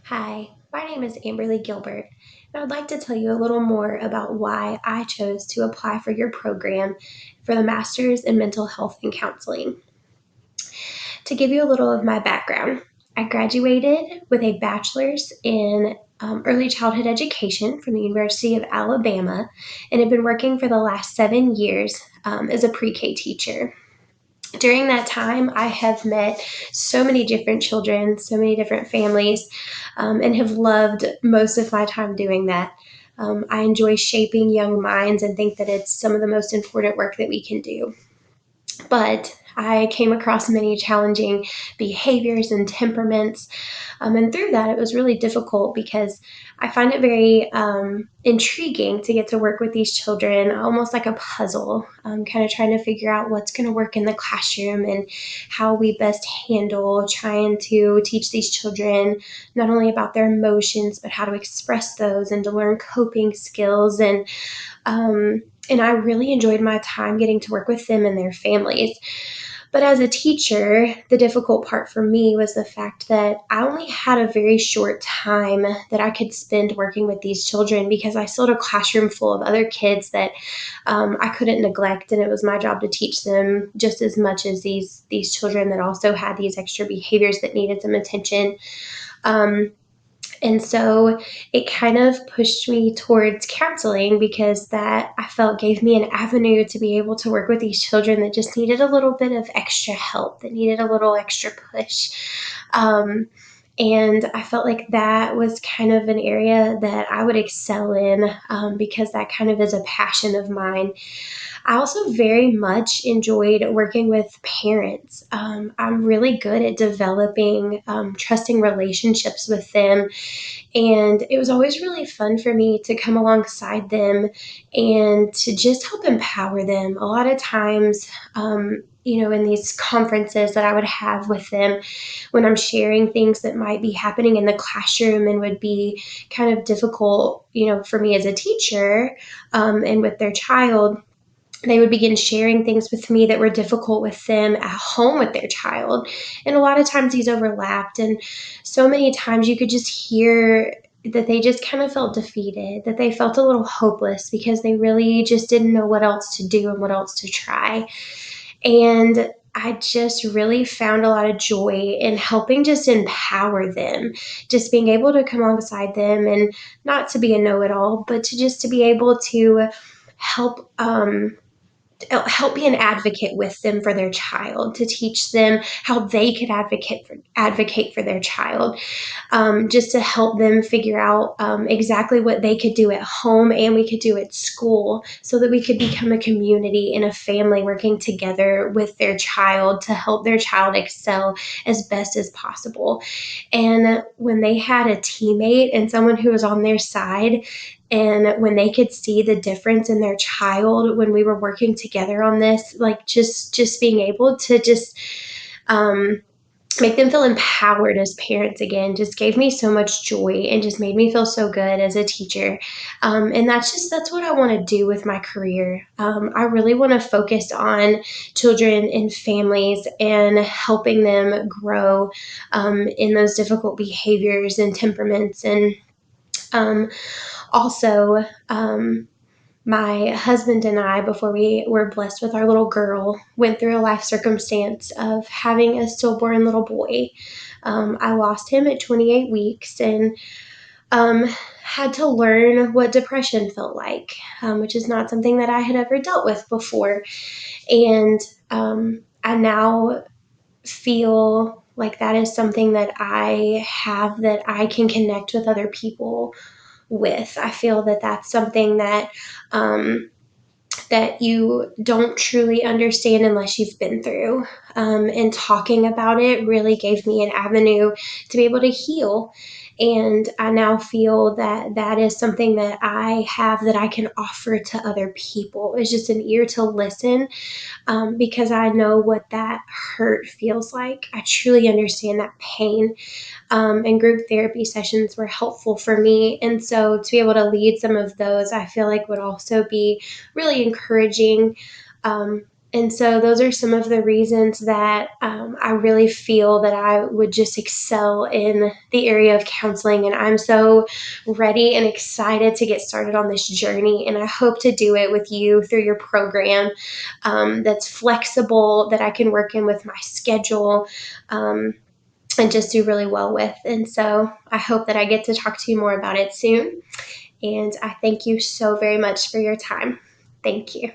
Hi, my name is Amberly Gilbert, and I'd like to tell you a little more about why I chose to apply for your program for the Master's in Mental Health and Counseling. To give you a little of my background, I graduated with a bachelor's in early childhood education from the University of Alabama and have been working for the last 7 years as a pre-K teacher. During that time, I have met so many different children, so many different families, and have loved most of my time doing that. I enjoy shaping young minds and think that it's some of the most important work that we can do. But I came across many challenging behaviors and temperaments. And through that, it was really difficult because I find it very intriguing to get to work with these children, almost like a puzzle, kind of trying to figure out what's going to work in the classroom and how we best handle trying to teach these children not only about their emotions, but how to express those and to learn coping skills. And I really enjoyed my time getting to work with them and their families. But as a teacher, the difficult part for me was the fact that I only had a very short time that I could spend working with these children because I still had a classroom full of other kids that I couldn't neglect, and it was my job to teach them just as much as these children that also had these extra behaviors that needed some attention. Um, and so it kind of pushed me towards counseling because that I felt gave me an avenue to be able to work with these children that just needed a little bit of extra help, that needed a little extra push. Um, and I felt like that was kind of an area that I would excel in because that kind of is a passion of mine. I also very much enjoyed working with parents. I'm really good at developing trusting relationships with them, and it was always really fun for me to come alongside them and to just help empower them. A lot of times, in these conferences that I would have with them, when I'm sharing things that might be happening in the classroom and would be kind of difficult, for me as a teacher and with their child, they would begin sharing things with me that were difficult with them at home with their child. And a lot of times these overlapped. And so many times you could just hear that they just kind of felt defeated, that they felt a little hopeless because they really just didn't know what else to do and what else to try. And I just really found a lot of joy in helping just empower them, just being able to come alongside them and not to be a know it all, but to just to be able to help help be an advocate with them for their child, to teach them how they could advocate for their child, just to help them figure out exactly what they could do at home and we could do at school, so that we could become a community and a family working together with their child to help their child excel as best as possible. And when they had a teammate and someone who was on their side, and when they could see the difference in their child when we were working together on this, like just being able to just um, make them feel empowered as parents again just gave me so much joy and just made me feel so good as a teacher. And that's what I want to do with my career. I really want to focus on children and families and helping them grow in those difficult behaviors and temperaments. And um, also, my husband and I, before we were blessed with our little girl, went through a life circumstance of having a stillborn little boy. I lost him at 28 weeks and um, had to learn what depression felt like, which is not something that I had ever dealt with before. And I now feel like that is something that I have that I can connect with other people with. I feel that that's something um, that you don't truly understand unless you've been through. And talking about it really gave me an avenue to be able to heal. And I now feel that that is something that I have that I can offer to other people. It's just an ear to listen, because I know what that hurt feels like. I truly understand that pain, and group therapy sessions were helpful for me. And so to be able to lead some of those, I feel like would also be really encouraging, um, And so those are some of the reasons that I really feel that I would just excel in the area of counseling. And I'm so ready and excited to get started on this journey. And I hope to do it with you through your program that's flexible, that I can work in with my schedule. And just do really well with. And so I hope that I get to talk to you more about it soon. And I thank you so very much for your time. Thank you.